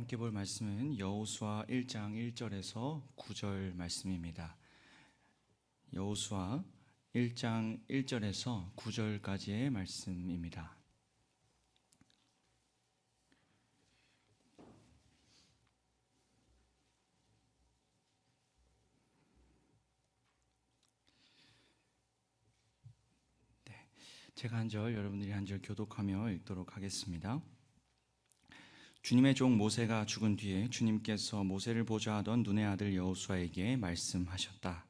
함께 볼 말씀은 여호수아 1장 1절에서 9절 말씀입니다. 여호수아 1장 1절에서 9절까지의 말씀입니다. 제가 한 절, 여러분들이 한 절 교독하며 읽도록 하겠습니다. 주님의 종 모세가 죽은 뒤에 주님께서 모세를 보좌하던 눈의 아들 여호수아에게 말씀하셨다.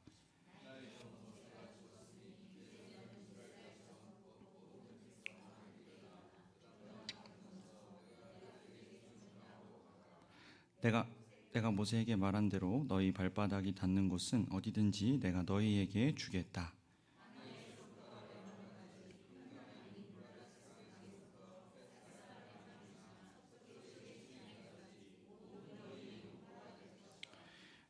내가 모세에게 말한 대로 너희 발바닥이 닿는 곳은 어디든지 내가 너희에게 주겠다.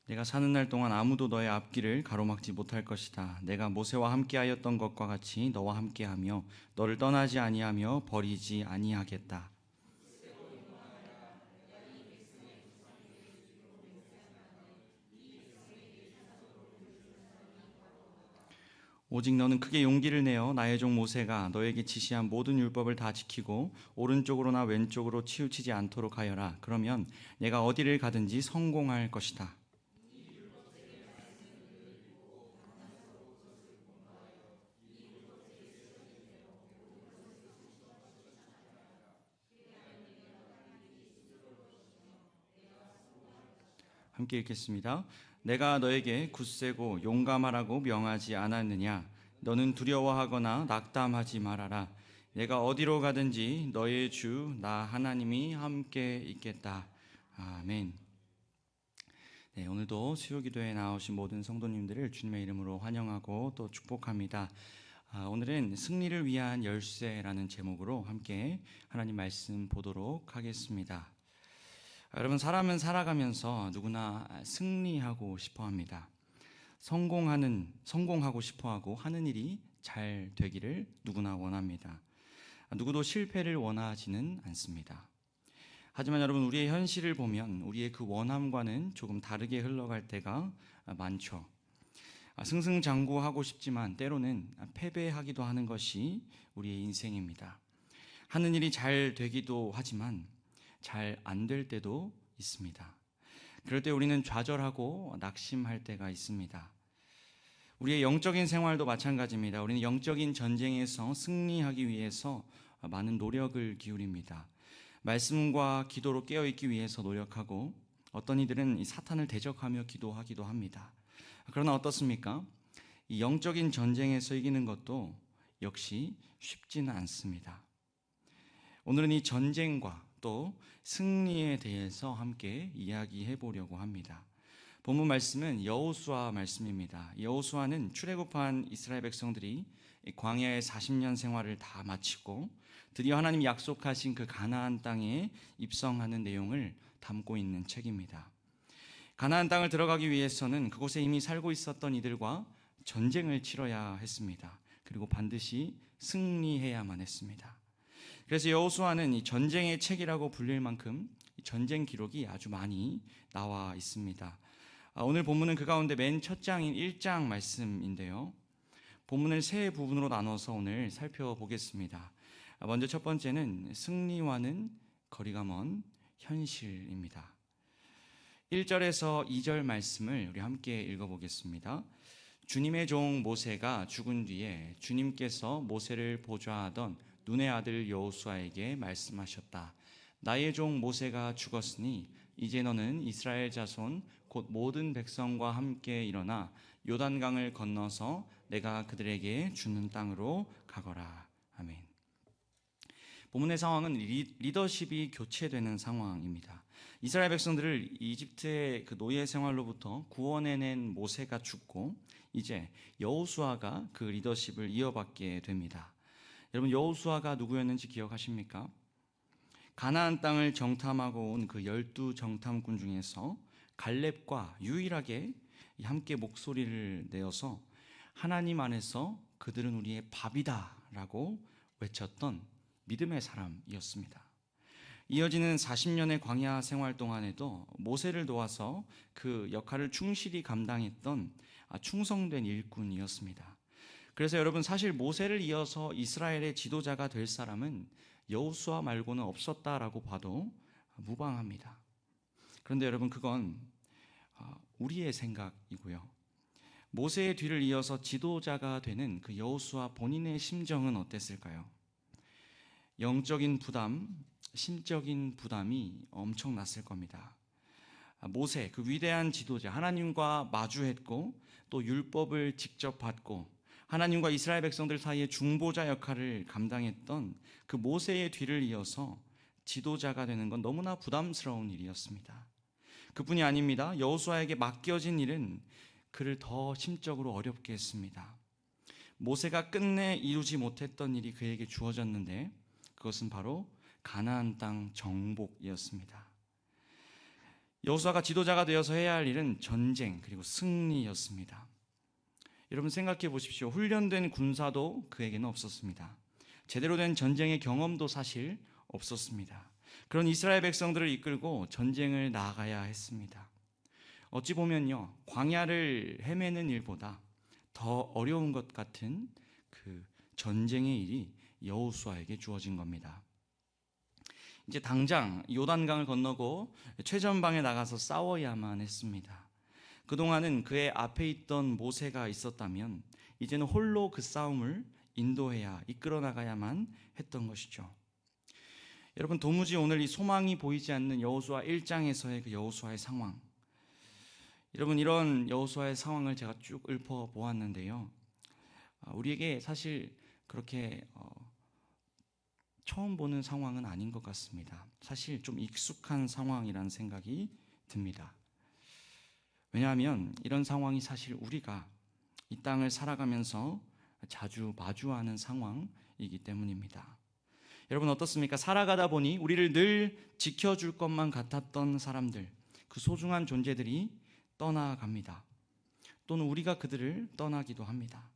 내가 사는 날 동안 아무도 너의 앞길을 가로막지 못할 것이다. 내가 모세와 함께하였던 것과 같이 너와 함께하며 너를 떠나지 아니하며 버리지 아니하겠다. 오직 너는 크게 용기를 내어 나의 종 모세가 너에게 지시한 모든 율법을 다 지키고 오른쪽으로나 왼쪽으로 치우치지 않도록 하여라. 그러면 내가 어디를 가든지 성공할 것이다. 함께 읽겠습니다. 내가 너에게 굳세고 용감하라고 명하지 않았느냐? 너는 두려워하거나 낙담하지 말아라. 내가 어디로 가든지 너의 주 나 하나님이 함께 있겠다. 아멘. 네, 오늘도 수요기도에 나오신 모든 성도님들을 주님의 이름으로 환영하고 또 축복합니다. 오늘은 승리를 위한 열쇠라는 제목으로 함께 하나님 말씀 보도록 하겠습니다. 여러분, 사람은 살아가면서 누구나 승리하고 싶어 합니다. 성공하고 싶어 하고 하는 일이 잘 되기를 누구나 원합니다. 누구도 실패를 원하지는 않습니다. 하지만 여러분, 우리의 현실을 보면 우리의 그 원함과는 조금 다르게 흘러갈 때가 많죠. 승승장구하고 싶지만 때로는 패배하기도 하는 것이 우리의 인생입니다. 하는 일이 잘 되기도 하지만 잘 안 될 때도 있습니다. 그럴 때 우리는 좌절하고 낙심할 때가 있습니다. 우리의 영적인 생활도 마찬가지입니다. 우리는 영적인 전쟁에서 승리하기 위해서 많은 노력을 기울입니다. 말씀과 기도로 깨어있기 위해서 노력하고 어떤 이들은 이 사탄을 대적하며 기도하기도 합니다. 그러나 어떻습니까? 이 영적인 전쟁에서 이기는 것도 역시 쉽지는 않습니다. 오늘은 이 전쟁과 또 승리에 대해서 함께 이야기해 보려고 합니다. 본문 말씀은 여호수아 말씀입니다. 여호수아는 출애굽한 이스라엘 백성들이 광야의 40년 생활을 다 마치고 드디어 하나님이 약속하신 그 가나안 땅에 입성하는 내용을 담고 있는 책입니다. 가나안 땅을 들어가기 위해서는 그곳에 이미 살고 있었던 이들과 전쟁을 치러야 했습니다. 그리고 반드시 승리해야만 했습니다. 그래서 여호수아는 이 전쟁의 책이라고 불릴 만큼 전쟁 기록이 아주 많이 나와 있습니다. 오늘 본문은 그 가운데 맨 첫 장인 1장 말씀인데요. 본문을 세 부분으로 나눠서 오늘 살펴보겠습니다. 먼저 첫 번째는 승리와는 거리가 먼 현실입니다. 1절에서 2절 말씀을 우리 함께 읽어보겠습니다. 주님의 종 모세가 죽은 뒤에 주님께서 모세를 보좌하던 눈의 아들 여호수아에게 말씀하셨다. 나의 종 모세가 죽었으니 이제 너는 이스라엘 자손 곧 모든 백성과 함께 일어나 요단강을 건너서 내가 그들에게 주는 땅으로 가거라. 아멘. 본문의 상황은 리더십이 교체되는 상황입니다. 이스라엘 백성들을 이집트의 그 노예 생활로부터 구원해낸 모세가 죽고 이제 여호수아가 그 리더십을 이어받게 됩니다. 여러분, 여호수아가 누구였는지 기억하십니까? 가나안 땅을 정탐하고 온 그 12 정탐꾼 중에서 갈렙과 유일하게 함께 목소리를 내어서 하나님 안에서 그들은 우리의 밥이다 라고 외쳤던 믿음의 사람이었습니다. 이어지는 40년의 광야 생활 동안에도 모세를 도와서 그 역할을 충실히 감당했던 충성된 일꾼이었습니다. 그래서 여러분, 사실 모세를 이어서 이스라엘의 지도자가 될 사람은 여호수아 말고는 없었다라고 봐도 무방합니다. 그런데 여러분, 그건 우리의 생각이고요. 모세의 뒤를 이어서 지도자가 되는 그 여호수아 본인의 심정은 어땠을까요? 영적인 부담, 심적인 부담이 엄청났을 겁니다. 모세, 그 위대한 지도자, 하나님과 마주했고 또 율법을 직접 받고 하나님과 이스라엘 백성들 사이의 중보자 역할을 감당했던 그 모세의 뒤를 이어서 지도자가 되는 건 너무나 부담스러운 일이었습니다. 그뿐이 아닙니다. 여호수아에게 맡겨진 일은 그를 더 심적으로 어렵게 했습니다. 모세가 끝내 이루지 못했던 일이 그에게 주어졌는데 그것은 바로 가나안 땅 정복이었습니다. 여호수아가 지도자가 되어서 해야 할 일은 전쟁 그리고 승리였습니다. 여러분, 생각해 보십시오. 훈련된 군사도 그에게는 없었습니다. 제대로 된 전쟁의 경험도 사실 없었습니다. 그런 이스라엘 백성들을 이끌고 전쟁을 나가야 했습니다. 어찌 보면요, 광야를 헤매는 일보다 더 어려운 것 같은 그 전쟁의 일이 여호수아에게 주어진 겁니다. 이제 당장 요단강을 건너고 최전방에 나가서 싸워야만 했습니다. 그동안은 그의 앞에 있던 모세가 있었다면 이제는 홀로 그 싸움을 인도해야, 이끌어 나가야만 했던 것이죠. 여러분, 도무지 오늘 이 소망이 보이지 않는 여호수아 1장에서의 그 여호수아의 상황, 여러분, 이런 여호수아의 상황을 제가 쭉 읊어 보았는데요, 우리에게 사실 그렇게 처음 보는 상황은 아닌 것 같습니다. 사실 좀 익숙한 상황이라는 생각이 듭니다. 왜냐하면 이런 상황이 사실 우리가 이 땅을 살아가면서 자주 마주하는 상황이기 때문입니다. 여러분, 어떻습니까? 살아가다 보니 우리를 늘 지켜줄 것만 같았던 사람들, 그 소중한 존재들이 떠나갑니다. 또는 우리가 그들을 떠나기도 합니다.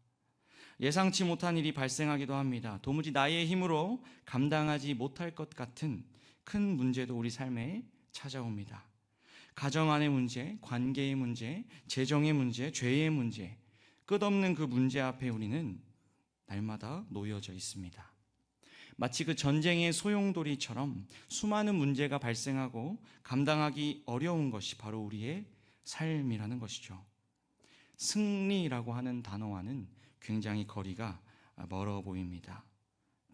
예상치 못한 일이 발생하기도 합니다. 도무지 나의 힘으로 감당하지 못할 것 같은 큰 문제도 우리 삶에 찾아옵니다. 가정 안의 문제, 관계의 문제, 재정의 문제, 죄의 문제, 끝없는 그 문제 앞에 우리는 날마다 놓여져 있습니다. 마치 그 전쟁의 소용돌이처럼 수많은 문제가 발생하고 감당하기 어려운 것이 바로 우리의 삶이라는 것이죠. 승리라고 하는 단어와는 굉장히 거리가 멀어 보입니다.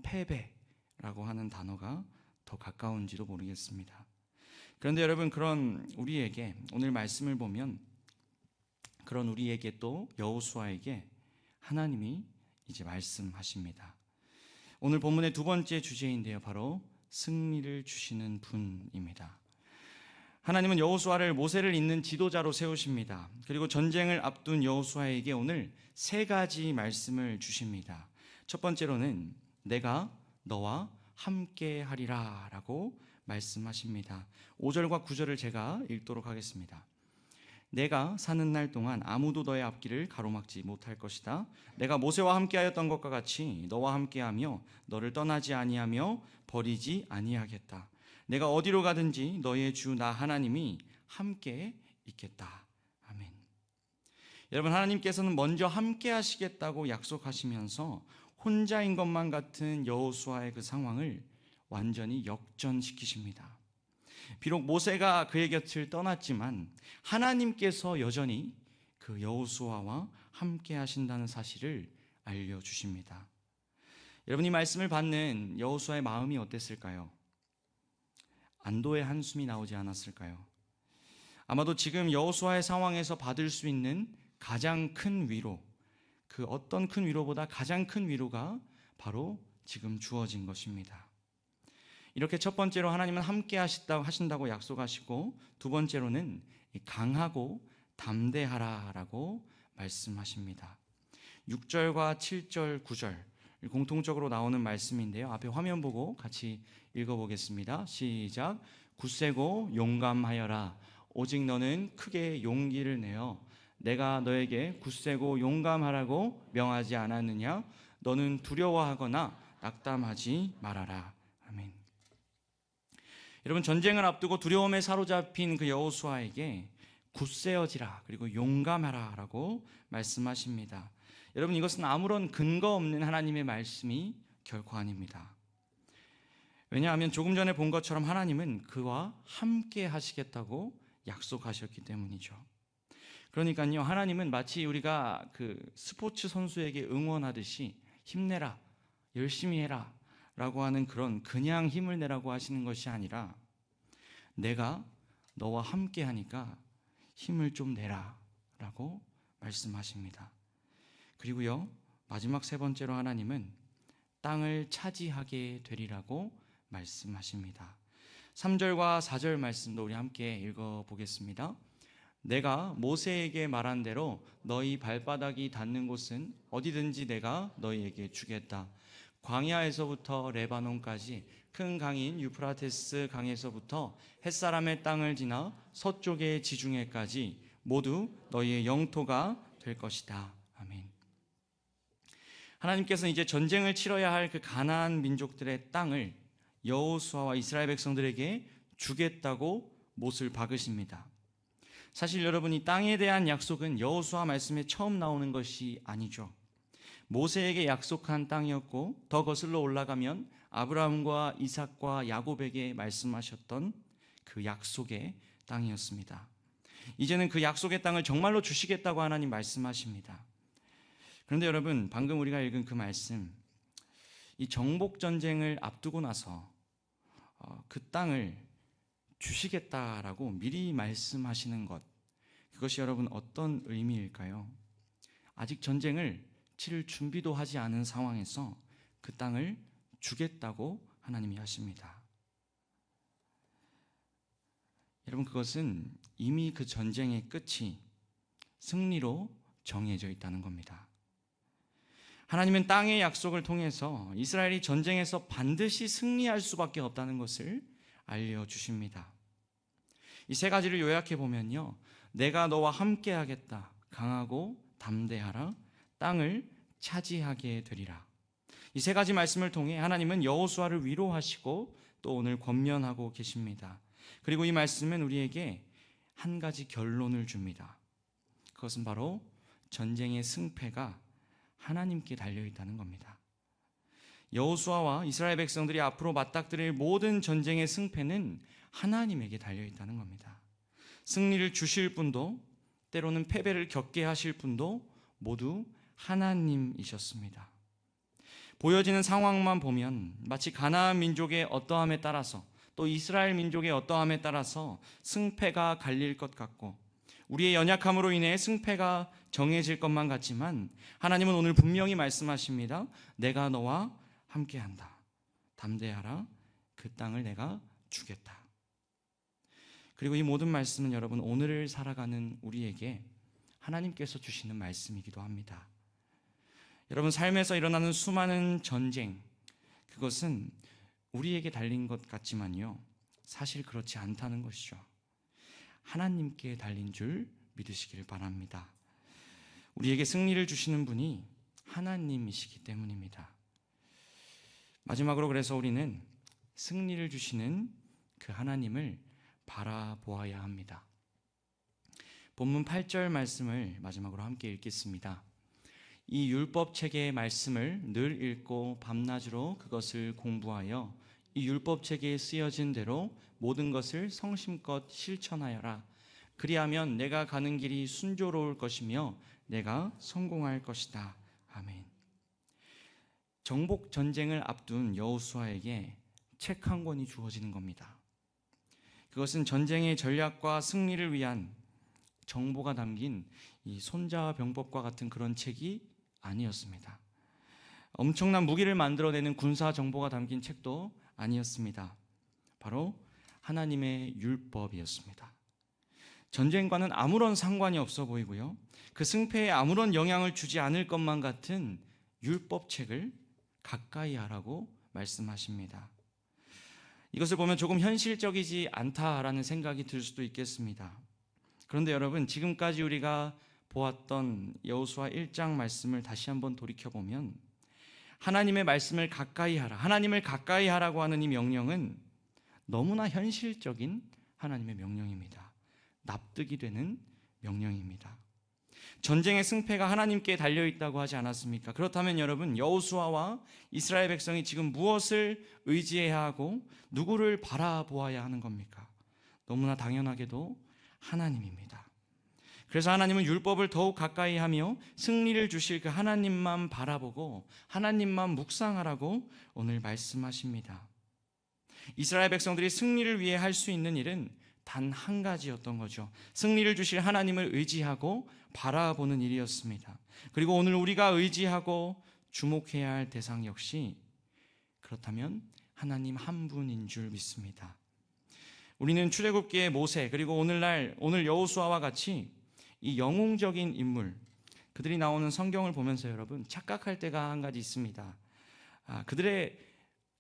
패배라고 하는 단어가 더 가까운지도 모르겠습니다. 그런데 여러분, 그런 우리에게 오늘 말씀을 보면 그런 우리에게 또 여호수아에게 하나님이 이제 말씀하십니다. 오늘 본문의 두 번째 주제인데요, 바로 승리를 주시는 분입니다. 하나님은 여호수아를 모세를 잇는 지도자로 세우십니다. 그리고 전쟁을 앞둔 여호수아에게 오늘 세 가지 말씀을 주십니다. 첫 번째로는 내가 너와 함께 하리라 라고 말씀하십니다. 5절과 9절을 제가 읽도록 하겠습니다. 내가 사는 날 동안 아무도 너의 앞길을 가로막지 못할 것이다. 내가 모세와 함께하였던 것과 같이 너와 함께하며 너를 떠나지 아니하며 버리지 아니하겠다. 내가 어디로 가든지 너의 주 나 하나님이 함께 있겠다. 아멘. 여러분, 하나님께서는 먼저 함께 하시겠다고 약속하시면서 혼자인 것만 같은 여호수아의 그 상황을 완전히 역전시키십니다. 비록 모세가 그의 곁을 떠났지만 하나님께서 여전히 그 여호수아와 함께 하신다는 사실을 알려주십니다. 여러분, 이 말씀을 받는 여호수아의 마음이 어땠을까요? 안도의 한숨이 나오지 않았을까요? 아마도 지금 여호수아의 상황에서 받을 수 있는 가장 큰 위로, 그 어떤 큰 위로보다 가장 큰 위로가 바로 지금 주어진 것입니다. 이렇게 첫 번째로 하나님은 함께 하신다고 약속하시고, 두 번째로는 강하고 담대하라라고 말씀하십니다. 6절과 7절, 9절 공통적으로 나오는 말씀인데요, 앞에 화면 보고 같이 읽어보겠습니다. 시작. 굳세고 용감하여라. 오직 너는 크게 용기를 내어 내가 너에게 굳세고 용감하라고 명하지 않았느냐? 너는 두려워하거나 낙담하지 말아라. 아멘. 여러분, 전쟁을 앞두고 두려움에 사로잡힌 그 여호수아에게 굳세어지라, 그리고 용감하라 라고 말씀하십니다. 여러분, 이것은 아무런 근거 없는 하나님의 말씀이 결코 아닙니다. 왜냐하면 조금 전에 본 것처럼 하나님은 그와 함께 하시겠다고 약속하셨기 때문이죠. 그러니까요, 하나님은 마치 우리가 그 스포츠 선수에게 응원하듯이 힘내라, 열심히 해라 라고 하는 그런 그냥 힘을 내라고 하시는 것이 아니라 내가 너와 함께 하니까 힘을 좀 내라 라고 말씀하십니다. 그리고요, 마지막 세 번째로 하나님은 땅을 차지하게 되리라고 말씀하십니다. 3절과 4절 말씀도 우리 함께 읽어보겠습니다. 내가 모세에게 말한 대로 너희 발바닥이 닿는 곳은 어디든지 내가 너희에게 주겠다. 광야에서부터 레바논까지 큰 강인 유프라테스 강에서부터 햇사람의 땅을 지나 서쪽의 지중해까지 모두 너희의 영토가 될 것이다. 아멘. 하나님께서는 이제 전쟁을 치러야 할 그 가나안 민족들의 땅을 여호수아와 이스라엘 백성들에게 주겠다고 못을 박으십니다. 사실 여러분, 이 땅에 대한 약속은 여호수아 말씀에 처음 나오는 것이 아니죠. 모세에게 약속한 땅이었고 더 거슬러 올라가면 아브라함과 이삭과 야곱에게 말씀하셨던 그 약속의 땅이었습니다. 이제는 그 약속의 땅을 정말로 주시겠다고 하나님 말씀하십니다. 그런데 여러분, 방금 우리가 읽은 그 말씀, 이 정복 전쟁을 앞두고 나서 그 땅을 주시겠다라고 미리 말씀하시는 것, 그것이 여러분 어떤 의미일까요? 아직 전쟁을 치를 준비도 하지 않은 상황에서 그 땅을 주겠다고 하나님이 하십니다. 여러분, 그것은 이미 그 전쟁의 끝이 승리로 정해져 있다는 겁니다. 하나님은 땅의 약속을 통해서 이스라엘이 전쟁에서 반드시 승리할 수밖에 없다는 것을 알려주십니다. 이 세 가지를 요약해 보면요, 내가 너와 함께 하겠다, 강하고 담대하라, 땅을 차지하게 되리라. 이 세 가지 말씀을 통해 하나님은 여호수아를 위로하시고 또 오늘 권면하고 계십니다. 그리고 이 말씀은 우리에게 한 가지 결론을 줍니다. 그것은 바로 전쟁의 승패가 하나님께 달려있다는 겁니다. 여호수아와 이스라엘 백성들이 앞으로 맞닥뜨릴 모든 전쟁의 승패는 하나님에게 달려있다는 겁니다. 승리를 주실 분도 때로는 패배를 겪게 하실 분도 모두 하나님이셨습니다. 보여지는 상황만 보면 마치 가나안 민족의 어떠함에 따라서 또 이스라엘 민족의 어떠함에 따라서 승패가 갈릴 것 같고 우리의 연약함으로 인해 승패가 정해질 것만 같지만 하나님은 오늘 분명히 말씀하십니다. 내가 너와 함께한다. 담대하라. 그 땅을 내가 주겠다. 그리고 이 모든 말씀은 여러분, 오늘을 살아가는 우리에게 하나님께서 주시는 말씀이기도 합니다. 여러분, 삶에서 일어나는 수많은 전쟁, 그것은 우리에게 달린 것 같지만요, 사실 그렇지 않다는 것이죠. 하나님께 달린 줄 믿으시길 바랍니다. 우리에게 승리를 주시는 분이 하나님이시기 때문입니다. 마지막으로 그래서 우리는 승리를 주시는 그 하나님을 바라보아야 합니다. 본문 8절 말씀을 마지막으로 함께 읽겠습니다. 이 율법책의 말씀을 늘 읽고 밤낮으로 그것을 공부하여 이 율법책에 쓰여진 대로 모든 것을 성심껏 실천하여라. 그리하면 내가 가는 길이 순조로울 것이며 내가 성공할 것이다. 아멘. 정복 전쟁을 앞둔 여호수아에게 책 한 권이 주어지는 겁니다. 그것은 전쟁의 전략과 승리를 위한 정보가 담긴 이 손자병법과 같은 그런 책이 아니었습니다. 엄청난 무기를 만들어내는 군사 정보가 담긴 책도 아니었습니다. 바로 하나님의 율법이었습니다. 전쟁과는 아무런 상관이 없어 보이고요, 그 승패에 아무런 영향을 주지 않을 것만 같은 율법책을 가까이 하라고 말씀하십니다. 이것을 보면 조금 현실적이지 않다라는 생각이 들 수도 있겠습니다. 그런데 여러분, 지금까지 우리가 보았던 여호수아 1장 말씀을 다시 한번 돌이켜보면 하나님의 말씀을 가까이 하라, 하나님을 가까이 하라고 하는 이 명령은 너무나 현실적인 하나님의 명령입니다. 납득이 되는 명령입니다. 전쟁의 승패가 하나님께 달려있다고 하지 않았습니까? 그렇다면 여러분, 여호수아와 이스라엘 백성이 지금 무엇을 의지해야 하고 누구를 바라보아야 하는 겁니까? 너무나 당연하게도 하나님입니다. 그래서 하나님은 율법을 더욱 가까이 하며 승리를 주실 그 하나님만 바라보고 하나님만 묵상하라고 오늘 말씀하십니다. 이스라엘 백성들이 승리를 위해 할 수 있는 일은 단 한 가지였던 거죠. 승리를 주실 하나님을 의지하고 바라보는 일이었습니다. 그리고 오늘 우리가 의지하고 주목해야 할 대상 역시 그렇다면 하나님 한 분인 줄 믿습니다. 우리는 출애굽기의 모세, 그리고 오늘 여호수아와 같이 이 영웅적인 인물, 그들이 나오는 성경을 보면서 여러분 착각할 때가 한 가지 있습니다. 그들의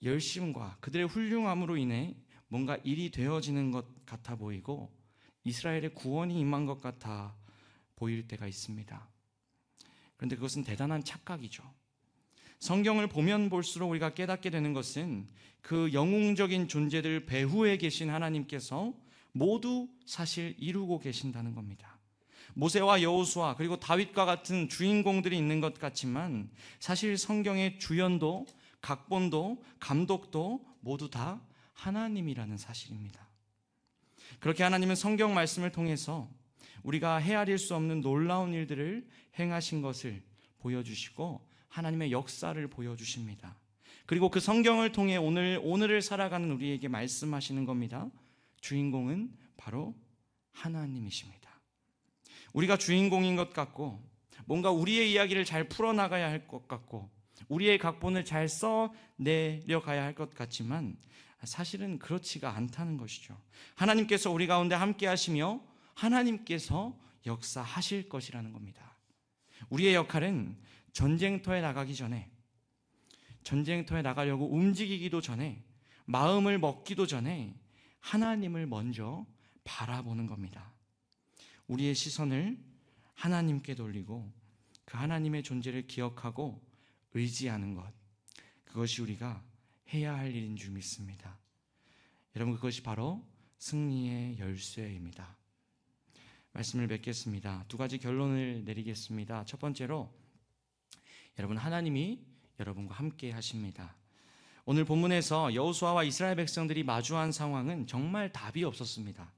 열심과 그들의 훌륭함으로 인해 뭔가 일이 되어지는 것 같아 보이고 이스라엘의 구원이 임한 것 같아 보일 때가 있습니다. 그런데 그것은 대단한 착각이죠. 성경을 보면 볼수록 우리가 깨닫게 되는 것은 그 영웅적인 존재들 배후에 계신 하나님께서 모두 사실 이루고 계신다는 겁니다. 모세와 여호수아 그리고 다윗과 같은 주인공들이 있는 것 같지만 사실 성경의 주연도 각본도 감독도 모두 다 하나님이라는 사실입니다. 그렇게 하나님은 성경 말씀을 통해서 우리가 헤아릴 수 없는 놀라운 일들을 행하신 것을 보여주시고 하나님의 역사를 보여주십니다. 그리고 그 성경을 통해 오늘을 살아가는 우리에게 말씀하시는 겁니다. 주인공은 바로 하나님이십니다. 우리가 주인공인 것 같고 뭔가 우리의 이야기를 잘 풀어나가야 할 것 같고 우리의 각본을 잘 써내려가야 할 것 같지만 사실은 그렇지가 않다는 것이죠. 하나님께서 우리 가운데 함께 하시며 하나님께서 역사하실 것이라는 겁니다. 우리의 역할은 전쟁터에 나가기 전에, 전쟁터에 나가려고 움직이기도 전에, 마음을 먹기도 전에 하나님을 먼저 바라보는 겁니다. 우리의 시선을 하나님께 돌리고 그 하나님의 존재를 기억하고 의지하는 것, 그것이 우리가 해야 할 일인 줄 믿습니다. 여러분, 그것이 바로 승리의 열쇠입니다. 말씀을 맺겠습니다. 두 가지 결론을 내리겠습니다. 첫 번째로, 여러분, 하나님이 여러분과 함께 하십니다. 오늘 본문에서 여호수아와 이스라엘 백성들이 마주한 상황은 정말 답이 없었습니다.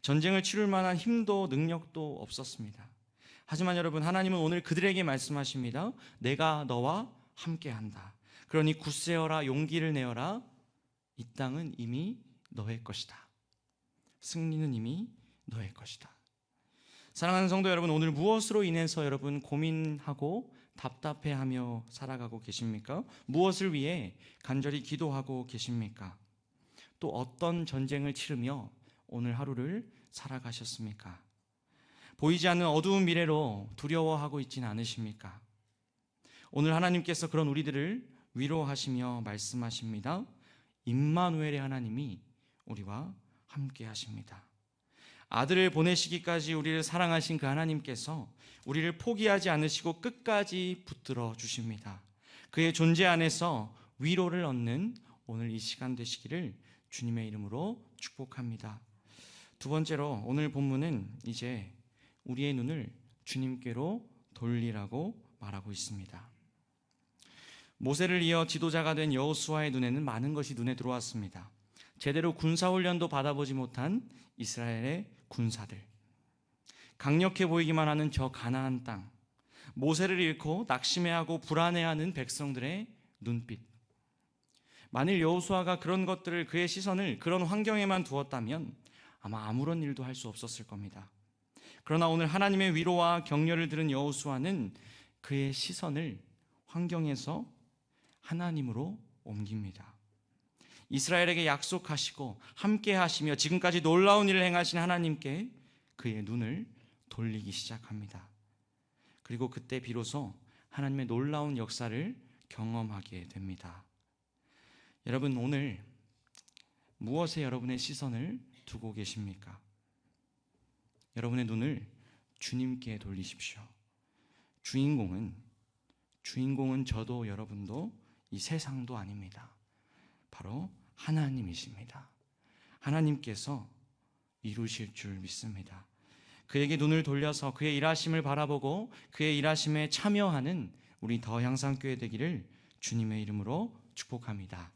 전쟁을 치룰 만한 힘도 능력도 없었습니다. 하지만 여러분, 하나님은 오늘 그들에게 말씀하십니다. 내가 너와 함께한다. 그러니 굳세어라, 용기를 내어라. 이 땅은 이미 너의 것이다. 승리는 이미 너의 것이다. 사랑하는 성도 여러분, 오늘 무엇으로 인해서 여러분 고민하고 답답해하며 살아가고 계십니까? 무엇을 위해 간절히 기도하고 계십니까? 또 어떤 전쟁을 치르며 오늘 하루를 살아가셨습니까? 보이지 않는 어두운 미래로 두려워하고 있지는 않으십니까? 오늘 하나님께서 그런 우리들을 위로하시며 말씀하십니다. 임마누엘의 하나님이 우리와 함께 하십니다. 아들을 보내시기까지 우리를 사랑하신 그 하나님께서 우리를 포기하지 않으시고 끝까지 붙들어 주십니다. 그의 존재 안에서 위로를 얻는 오늘 이 시간 되시기를 주님의 이름으로 축복합니다. 두 번째로, 오늘 본문은 이제 우리의 눈을 주님께로 돌리라고 말하고 있습니다. 모세를 이어 지도자가 된 여호수아의 눈에는 많은 것이 눈에 들어왔습니다. 제대로 군사훈련도 받아보지 못한 이스라엘의 군사들, 강력해 보이기만 하는 저 가나안 땅, 모세를 잃고 낙심해하고 불안해하는 백성들의 눈빛. 만일 여호수아가 그런 것들을, 그의 시선을 그런 환경에만 두었다면 아마 아무런 일도 할 수 없었을 겁니다. 그러나 오늘 하나님의 위로와 격려를 들은 여호수아는 그의 시선을 환경에서 하나님으로 옮깁니다. 이스라엘에게 약속하시고 함께 하시며 지금까지 놀라운 일을 행하신 하나님께 그의 눈을 돌리기 시작합니다. 그리고 그때 비로소 하나님의 놀라운 역사를 경험하게 됩니다. 여러분, 오늘 무엇에 여러분의 시선을 두고 계십니까? 여러분의 눈을 주님께 돌리십시오. 주인공은 저도 여러분도 이 세상도 아닙니다. 바로 하나님이십니다. 하나님께서 이루실 줄 믿습니다. 그에게 눈을 돌려서 그의 일하심을 바라보고 그의 일하심에 참여하는 우리 더 향상교회 되기를 주님의 이름으로 축복합니다.